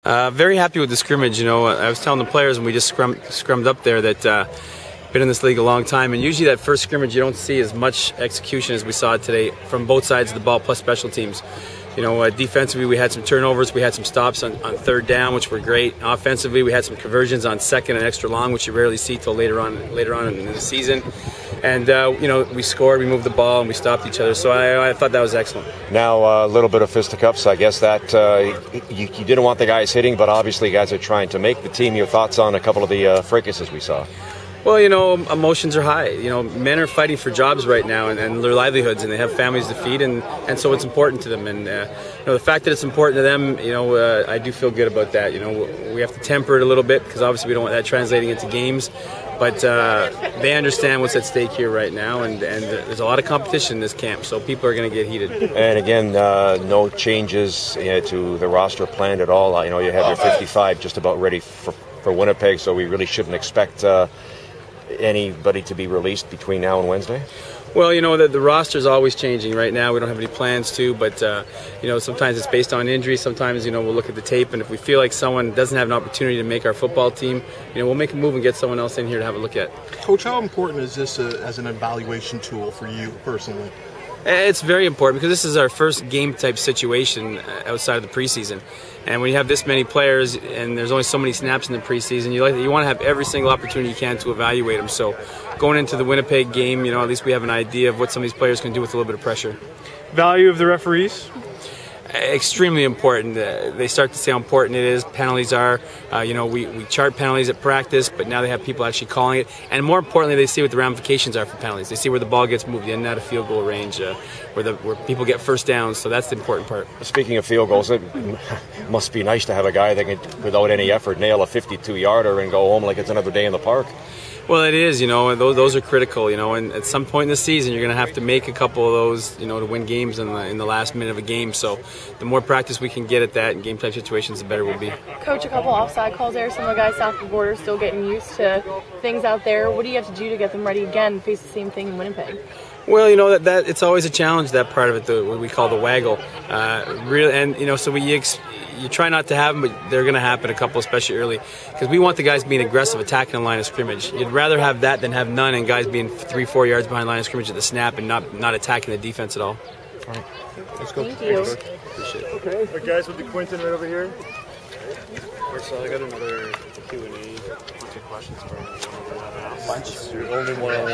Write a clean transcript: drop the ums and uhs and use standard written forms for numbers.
Very happy with the scrimmage. You know, I was telling the players when we just scrummed up there that been in this league a long time, and usually that first scrimmage you don't see as much execution as we saw today from both sides of the ball plus special teams. You know, defensively we had some turnovers, we had some stops on third down, which were great. Offensively we had some conversions on second and extra long, which you rarely see till later on in the season. And you know, we scored, we moved the ball, and we stopped each other. So I thought that was excellent. Now a little bit of fisticuffs. I guess that you didn't want the guys hitting, but obviously guys are trying to make the team. Your thoughts on a couple of the fracases we saw? Well, you know, emotions are high. You know, men are fighting for jobs right now and their livelihoods, and they have families to feed, and so it's important to them. And you know, the fact that it's important to them, you know, I do feel good about that. You know, we have to temper it a little bit because obviously we don't want that translating into games. But they understand what's at stake here right now, and there's a lot of competition in this camp, so people are going to get heated. And again, no changes to the roster planned at all. You know, you have your 55 just about ready for Winnipeg, so we really shouldn't expect anybody to be released between now and Wednesday? Well, you know, the roster's always changing. Right now we don't have any plans to, but you know, sometimes it's based on injury. Sometimes, you know, we'll look at the tape, and if we feel like someone doesn't have an opportunity to make our football team, you know, we'll make a move and get someone else in here to have a look at. Coach, how important is this as an evaluation tool for you personally? It's very important because this is our first game type situation outside of the preseason. And when you have this many players and there's only so many snaps in the preseason, you want to have every single opportunity you can to evaluate them. So going into the Winnipeg game, you know, at least we have an idea of what some of these players can do with a little bit of pressure. Value of the referees? Extremely important. They start to see how important it is. Penalties are, you know, we chart penalties at practice, but now they have people actually calling it. And more importantly, they see what the ramifications are for penalties. They see where the ball gets moved in and out of field goal range, where people get first downs. So that's the important part. Speaking of field goals, it must be nice to have a guy that can, without any effort, nail a 52-yarder and go home like it's another day in the park. Well, it is, you know, and those are critical, you know, and at some point in the season you're going to have to make a couple of those, you know, to win games in the last minute of a game. So the more practice we can get at that in game type situations, the better we'll be. Coach, a couple offside calls there. Some of the guys south of the border still getting used to things out there. What do you have to do to get them ready again and face the same thing in Winnipeg? Well, you know, that it's always a challenge, that part of it, what we call the waggle. Really, and you know, so you try not to have them, but they're going to happen, a couple, especially early, because we want the guys being aggressive, attacking the line of scrimmage. You'd rather have that than have none, and guys being 3-4 yards behind the line of scrimmage at the snap and not attacking the defense at all. All right. Let's go. Thank you. Appreciate it. Okay. But guys, with the Quinton right over here. Marcel, I got another Q&A. Bunch of questions for you. Only one-on-one.